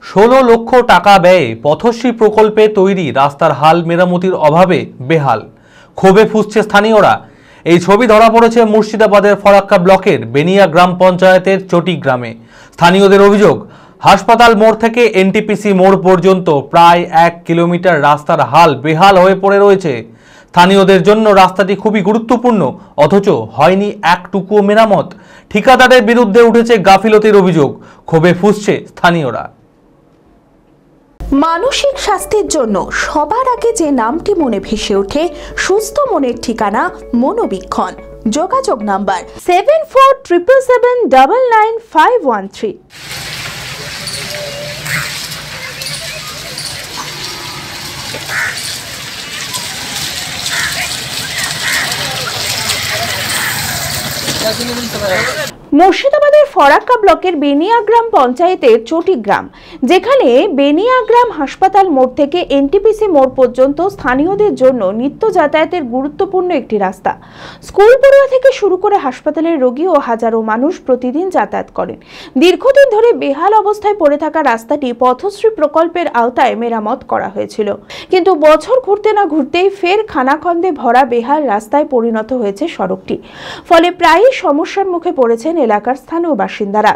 16 লক্ষ টাকা ব্যয়ে পথশ্রী প্রকল্পে তৈরি রাস্তার হাল মেরামতির অভাবে বেহাল, ক্ষোভে ফুঁসছে স্থানীয়রা। এই ছবি ধরা পড়েছে মুর্শিদাবাদের ফরাক্কা ব্লকের বেনিয়া গ্রাম পঞ্চায়েতের চটি গ্রামে। স্থানীয়দের অভিযোগ, হাসপাতাল মোড় থেকে এনটিপিসি মোড় পর্যন্ত প্রায় 1 কিলোমিটার রাস্তার হাল বেহাল হয়ে পড়ে রয়েছে। স্থানীয়দের জন্য রাস্তাটি খুবই গুরুত্বপূর্ণ, অথচ হয়নি একটুকুও মেরামত। ঠিকাদারের বিরুদ্ধে উঠেছে গাফিলতির অভিযোগ, ক্ষোভে ফুঁসছে স্থানীয়রা। মানসিক স্বাস্থ্যের জন্য সবার আগে যে নামটি মনে ভেসে ওঠে, সুস্থ মনের ঠিকানা মনোবীক্ষণ। যোগাযোগ নাম্বার 7477799513। মুর্শিদাবাদের ফরাক্কা ব্লকের বেনিয়া গ্রাম পঞ্চায়েতের চটি গ্রাম, যেখানে বেনিয়া গ্রাম হাসপাতাল মোড় থেকে এনটিপিসি মোড় পর্যন্ত স্থানীয়দের জন্য নিত্য যাতায়াতের গুরুত্বপূর্ণ একটি রাস্তা। স্কুল পড়ুয়া থেকে শুরু করে হাসপাতালের রোগী ও হাজারো মানুষ প্রতিদিন যাতায়াত করেন। দীর্ঘদিন ধরে বেহাল অবস্থায় পড়ে থাকা রাস্তাটি পথশ্রী প্রকল্পের আওতায় মেরামত করা হয়েছিল, কিন্তু বছর ঘুরতে না ঘুরতেই ফের খানাখন্দে ভরা বেহাল রাস্তায় পরিণত হয়েছে সড়কটি। ফলে প্রায়ই সমস্যার মুখে পড়েছেন এলাকার স্থানীয় বাসিন্দারা।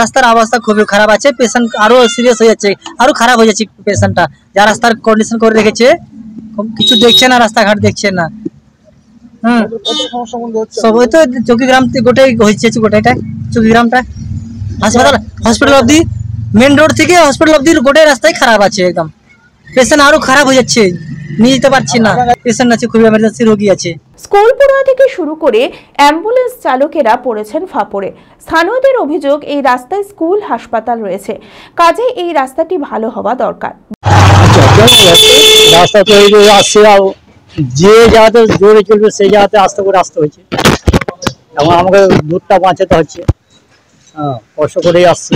রাস্তার অবস্থা খুবই খারাপ আছে, পেশেন্ট আরো সিরিয়াস হয়ে যাচ্ছে, আরো খারাপ হয়ে যাচ্ছে পেশেন্টটা। যা রাস্তার কন্ডিশন করে রেখেছে, কিছু দেখছে না, রাস্তাঘাট দেখছে না। সবাই তো চৌকিগ্রাম গোটাই হয়েছে, গোটাইটা চৌকিগ্রামটা হাসপাতাল হসপিটাল অব্দি, মেন রোড থেকে হসপিটাল অব্দি গোটাই রাস্তায় খারাপ আছে একদম। পেশেন্ট আরো খারাপ হয়ে যাচ্ছে, নিয়ে যেতে পারছি না, পেশেন্ট আছে, খুবই এমার্জেন্সি রোগী আছে। স্কুল পড়ুয়া থেকে শুরু করে অ্যাম্বুলেন্স চালকেরা পড়েছেন ফাঁপড়ে। স্থানীয়দের অভিযোগ, এই রাস্তায় স্কুল হাসপাতাল রয়েছে, কাজে এই রাস্তাটি ভালো হওয়া দরকার। রাস্তা তৈরি আসছে, যে জায়গাতে জোরে চলবে সেই জায়গাতে আস্তে করে আসতে হচ্ছে, এবং আমাকে দুধটা বাঁচাতে হচ্ছে, কষ্ট করেই আসছে।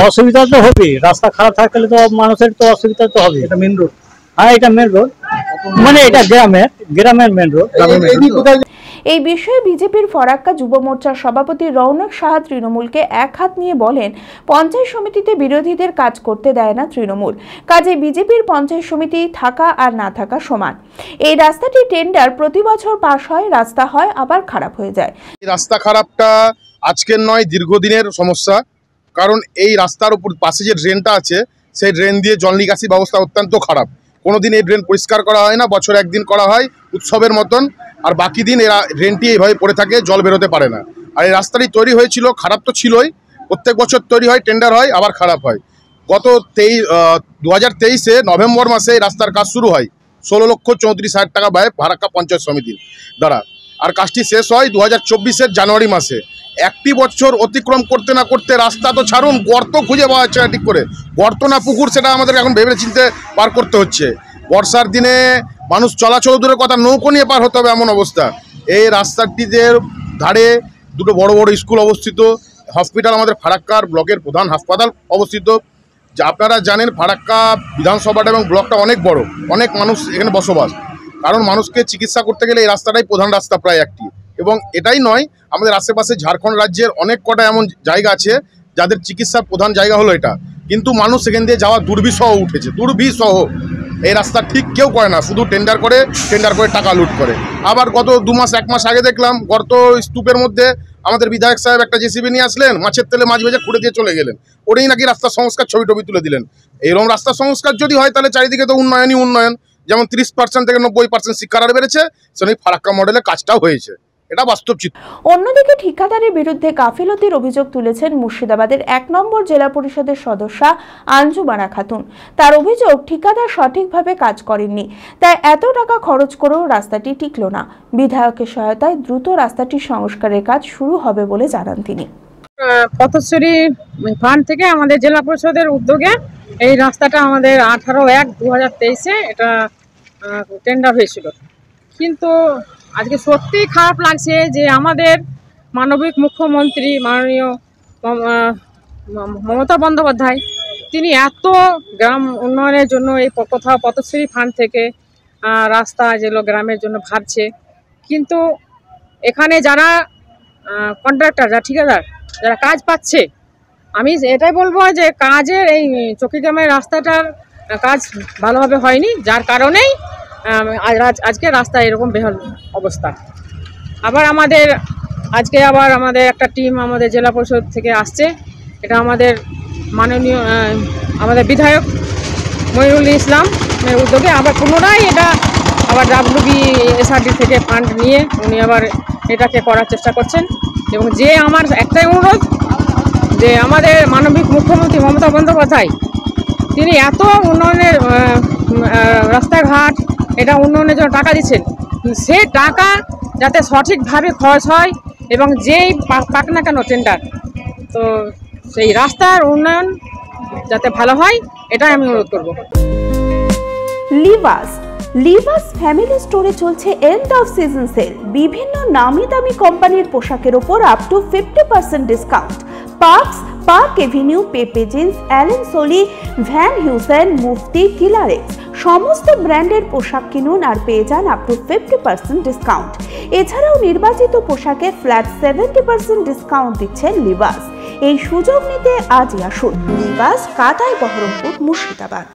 অসুবিধা তো হবে, রাস্তা খারাপ থাকলে তো মানুষের তো অসুবিধা তো হবে। এটা মেন রোড, হ্যাঁ এটা মেন রোড, মানে এটা গ্রামের মেন রোড। এই বিষয়ে বিজেপির ফরাক্কা যুব মোর্চার সভাপতি রৌনক সাহা তৃণমূলকে এক হাত নিয়ে বলেন, পঞ্চায়েত সমিতিতে বিরোধীদের কাজ করতে দেয় না তৃণমূল, কাজে বিজেপির পঞ্চায়েত সমিতি থাকা আর না থাকা সমান। এই রাস্তাটি টেন্ডার প্রতি বছর পাস হয়, রাস্তা হয় আবার খারাপ হয়ে যায়। রাস্তা খারাপটা আজকের নয়, দীর্ঘদিনের সমস্যা। কারণ এই রাস্তার উপর পাশে যে ড্রেনটা আছে, সেই ড্রেন দিয়ে জল নিকাশি ব্যবস্থা অত্যন্ত খারাপ। কোনোদিন এই ড্রেন পরিষ্কার করা হয় না, বছর একদিন করা হয় উৎসবের মতন, আর বাকি দিন এরা ড্রেনটি এইভাবে পড়ে থাকে, জল বেরোতে পারে না। আর এই রাস্তাটি তৈরি হয়েছিল, খারাপ তো ছিলই, প্রত্যেক বছর তৈরি হয়, টেন্ডার হয়, আবার খারাপ হয়। গত 2023-এ নভেম্বর মাসে এই রাস্তার কাজ শুরু হয় 16,34,000 টাকা ব্যয় ফরাক্কা পঞ্চায়েত সমিতির দ্বারা, আর কাজটি শেষ হয় 2024-এর জানুয়ারি মাসে। একটি বছর অতিক্রম করতে না করতে রাস্তা তো ছাড়ুন, গর্ত খুঁজে পাওয়া যাচ্ছে না ঠিক করে। গর্ত না পুকুর সেটা আমাদের এখন ভেবে চিন্তে পার করতে হচ্ছে। বর্ষার দিনে মানুষ চলাচল দূরের কথা, নৌকো নিয়ে পার হতে হবে এমন অবস্থা। এই রাস্তাটিদের ধারে দুটো বড় বড় স্কুল অবস্থিত, হসপিটাল আমাদের ফারাক্কার ব্লকের প্রধান হাসপাতাল অবস্থিত। যা আপনারা জানেন, ফারাক্কা বিধানসভাটা এবং ব্লকটা অনেক বড়, অনেক মানুষ এখানে বসবাস। কারণ মানুষকে চিকিৎসা করতে গেলে এই রাস্তাটাই প্রধান রাস্তা প্রায় একটি। এবং এটাই নয়, আমাদের আশেপাশে ঝাড়খণ্ড রাজ্যের অনেক কটা এমন জায়গা আছে যাদের চিকিৎসার প্রধান জায়গা হলো এটা, কিন্তু মানুষ সেখান দিয়ে যাওয়া দুর্বিষহ উঠেছে, দুর্বিষহ। এই রাস্তা ঠিক কেউ করে না, শুধু টেন্ডার করে টাকা লুট করে। আবার গত 2 মাস 1 মাস আগে দেখলাম গর্ত স্তূপের মধ্যে আমাদের বিধায়ক সাহেব একটা জেসিবি নিয়ে আসলেন, মাছের তেলে মাছ ভেজে খুঁড়ে দিয়ে চলে গেলেন। ওটাই নাকি রাস্তা সংস্কার, ছবি তুলে দিলেন। এইরকম রাস্তা সংস্কার যদি হয়, তাহলে চারিদিকে তো উন্নয়নই উন্নয়ন। যেমন 30% থেকে 90% শিক্ষার হার বেড়েছে, সেখানে ফারাক্কা মডেলে কাজটাও হয়েছে, এটা বাস্তব চিত্র। অন্যদিকে ঠিকাদারের বিরুদ্ধে গাফিলতির অভিযোগ তুলেছেন মুর্শিদাবাদের 1 নম্বর জেলা পরিষদের সদস্যা আঞ্জুমানা খাতুন। তার অভিযোগ, ঠিকাদার সঠিকভাবে কাজ করেননি, তাই এত টাকা খরচ করেও রাস্তাটি টিকল না। বিধায়কের সহায়তায় দ্রুত রাস্তাটির সংস্কারের কাজ শুরু হবে বলে জানান তিনি। পথশ্রী ফান্ড থেকে আমাদের জেলা পরিষদের উদ্যোগে এই রাস্তাটা আমাদের 18/1/2023-এ এটা টেন্ডার হয়েছিল। কিন্তু আজকে সত্যিই খারাপ লাগছে যে আমাদের মানবিক মুখ্যমন্ত্রী মাননীয় মমতা বন্দ্যোপাধ্যায়, তিনি এত গ্রাম উন্নয়নের জন্য এই কোথাও পথশ্রী ফান্ড থেকে রাস্তা যেগুলো গ্রামের জন্য ভাবছে, কিন্তু এখানে যারা কন্ট্রাক্টর, যারা ঠিকাদার, যারা কাজ পাচ্ছে, আমি এটাই বলবো যে কাজের এই চকিগ্রামের রাস্তাটার কাজ ভালোভাবে হয়নি, যার কারণেই আজকে রাস্তা এরকম বেহাল অবস্থা। আবার আমাদের একটা টিম আমাদের জেলা পরিষদ থেকে আসছে, এটা আমাদের মাননীয় আমাদের বিধায়ক মইনুল ইসলামের উদ্যোগে আবার পুনরায় এটা আবার WBSRD থেকে ফান্ড নিয়ে উনি আবার এটাকে করার চেষ্টা করছেন। এবং যে আমার একটাই অনুরোধ যে আমাদের মানবিক মুখ্যমন্ত্রী মমতা বন্দ্যোপাধ্যায় তিনি এত উন্নয়নের রাস্তাঘাট এটা উন্নয়নের জন্য টাকা দিচ্ছেন, সে টাকা যাতে সঠিকভাবে খরচ হয় এবং যেই পাক না কেন টেন্ডার, তো সেই রাস্তার উন্নয়ন যাতে ভালো হয় এটাই আমি অনুরোধ করব। লিভাস ফ্যামিলি স্টোরে চলছে এন্ড অফ সিজন সেল। বিভিন্ন নামি দামি কোম্পানির পোশাকের উপর up to 50% discount. Park Avenue, Pepe Jeans, Allen Solly, Van Heusen, Mufti, কিলারেক্স সমস্ত ব্র্যান্ডের পোশাক কিনুন আর পেয়ে যান আপ টু 50% ডিসকাউন্ট। এছাড়াও নির্বাচিত পোশাকে ফ্ল্যাট 70% ডিসকাউন্ট দিচ্ছেন লিভাস। এই সুযোগ নিতে আজই আসুন লিভাস, কাটাই, বহরমপুর, মুর্শিদাবাদ।